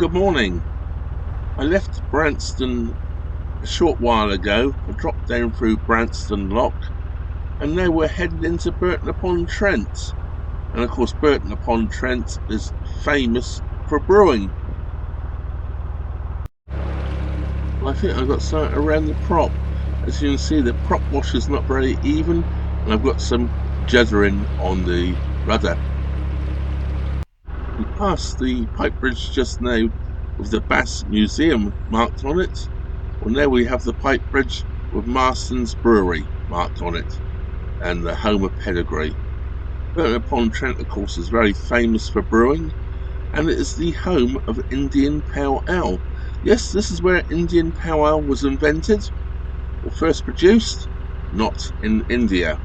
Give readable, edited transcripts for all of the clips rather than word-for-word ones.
Good morning. I left Branston a short while ago. I dropped down through Branston Lock, and now we're headed into Burton Upon Trent. And of course, Burton Upon Trent is famous for brewing. I think I've got something around the prop. As you can see, the prop wash is not very even, and I've got some juddering on the rudder. We passed the pipe bridge just now with the Bass Museum marked on it. Well, now we have the pipe bridge with Marston's Brewery marked on it, and the home of pedigree. Burton Upon Trent, of course, is very famous for brewing, and it is the home of Indian Pale Ale. Yes, this is where Indian Pale Ale was invented, or first produced, not in India.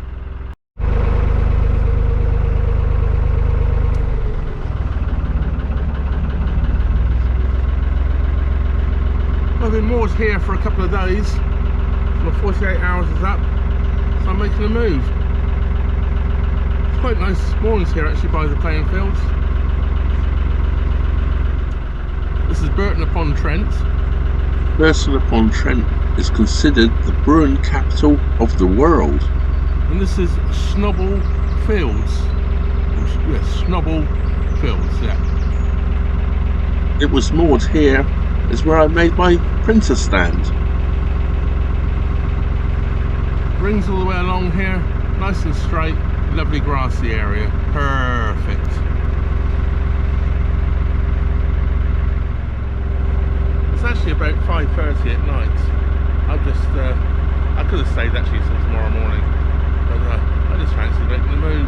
I've been moored here for a couple of days. My 48 hours is up, so I'm making a move. It's quite nice moorings here actually by the playing fields. This is Burton Upon Trent. Burton Upon Trent is considered the brewing capital of the world. And this is Snobble Fields. Yes, Snobble Fields, yeah. It was moored here is where I made my printer stand. Rings all the way along here, nice and straight, lovely grassy area, perfect. It's actually about 5:30 at night. I could have stayed actually till tomorrow morning, but I just fancied making the move.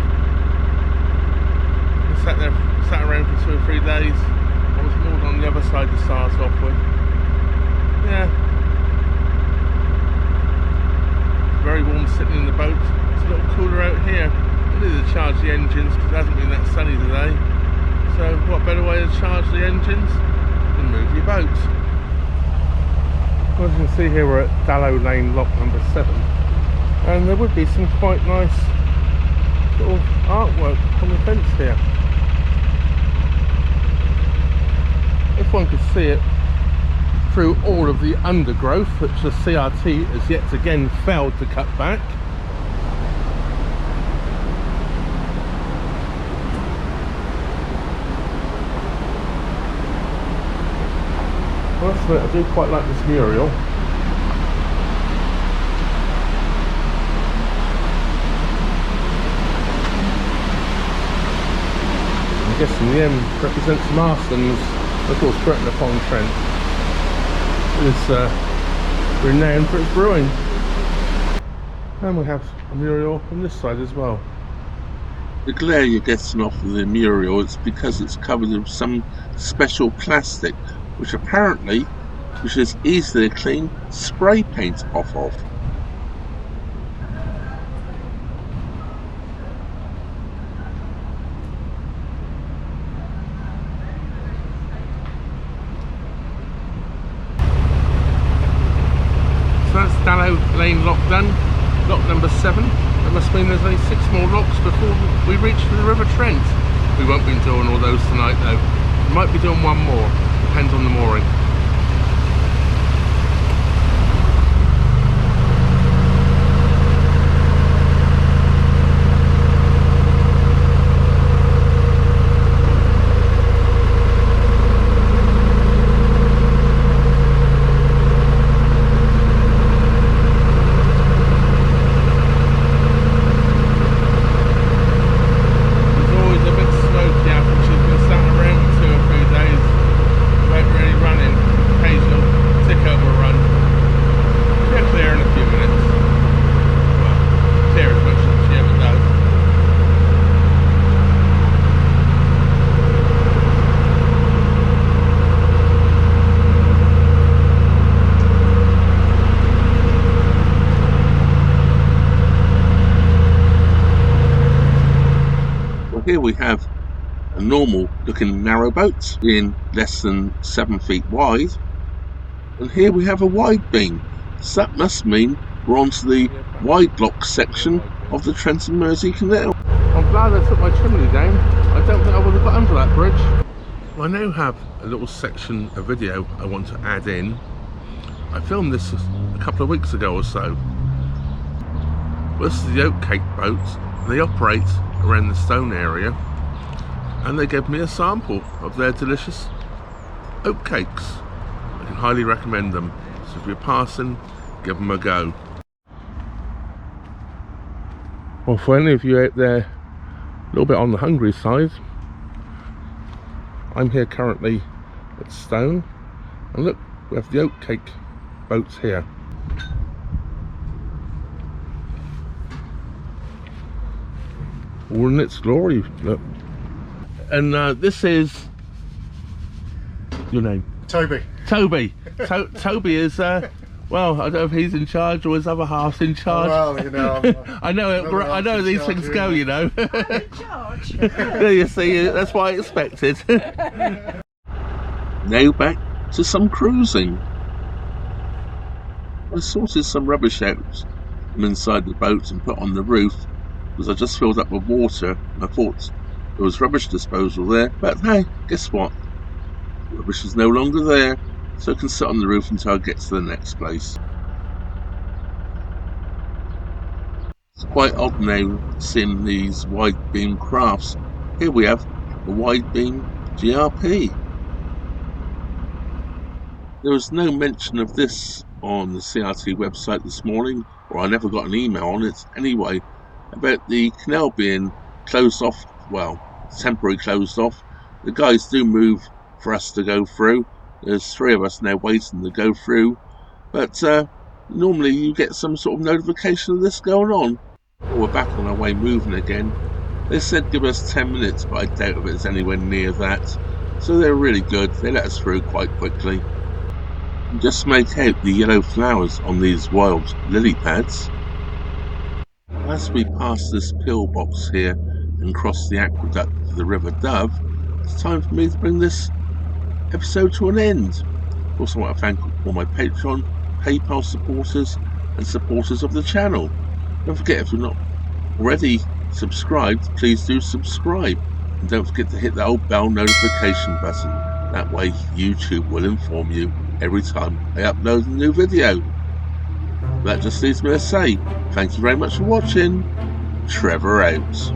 I sat around for 2 or 3 days. I was moored on the other side to start off with. Yeah. Very warm sitting in the boat. It's a little cooler out here. I need to charge the engines because it hasn't been that sunny today. So what better way to charge the engines than move your boat? As you can see here, we're at Dallow Lane lock number 7. And there would be some quite nice sort of artwork on the fence here. If one could see it through all of the undergrowth, which the CRT has yet again failed to cut back. Well, I do quite like this mural. I'm guessing the M represents Marston's. Of course, Burton Upon Trent is renowned for its brewing. And we have a mural on this side as well. The glare you're getting off of the mural is because it's covered with some special plastic, which is easily clean spray paint off of. So that's Dallow Lane lock done, lock number 7. That must mean there's only 6 more locks before we reach the River Trent. We won't be doing all those tonight though. We might be doing one more, depends on the mooring. Here we have a normal looking narrowboat being less than 7 feet wide, and here we have a wide beam, so that must mean we're onto the wide lock section of the Trent and Mersey Canal. I'm glad I took my chimney down. I don't think I would have got under that bridge. I now have a little section of video I want to add in. I filmed this a couple of weeks ago or so. This is the oatcake boats. They operate around the Stone area, and they gave me a sample of their delicious oatcakes. I can highly recommend them. So if you're passing, give them a go. Well, for any of you out there a little bit on the hungry side, I'm here currently at Stone, and look, we have the oatcake boats here. All in its glory, look. And this is your name? Toby. Toby. Toby is well, I don't know if he's in charge or his other half's in charge. Well, you know, I know these things go, you know. I'm in charge. There you see, that's what I expected. Now back to some cruising. I sorted some rubbish out from inside the boat and put on the roof, because I just filled up with water and I thought there was rubbish disposal there, but hey, guess what? The rubbish is no longer there, so I can sit on the roof until I get to the next place. It's quite odd now seeing these wide beam crafts. Here we have a wide beam GRP. There was no mention of this on the CRT website this morning, or I never got an email on it anyway, about the canal being closed off, well, temporarily closed off. The guys do move for us to go through. There's 3 of us now waiting to go through, but normally you get some sort of notification of this going on. We're back on our way moving again. They said give us 10 minutes, but I doubt if it's anywhere near that. So they're really good. They let us through quite quickly. Just make out the yellow flowers on these wild lily pads. As we pass this pillbox here and cross the aqueduct to the River Dove, it's time for me to bring this episode to an end. Also, I want to thank all my Patreon, PayPal supporters and supporters of the channel. Don't forget, if you're not already subscribed, please do subscribe, and don't forget to hit that old bell notification button. That way YouTube will inform you every time I upload a new video. That just leaves me to say thank you very much for watching. Trevor out.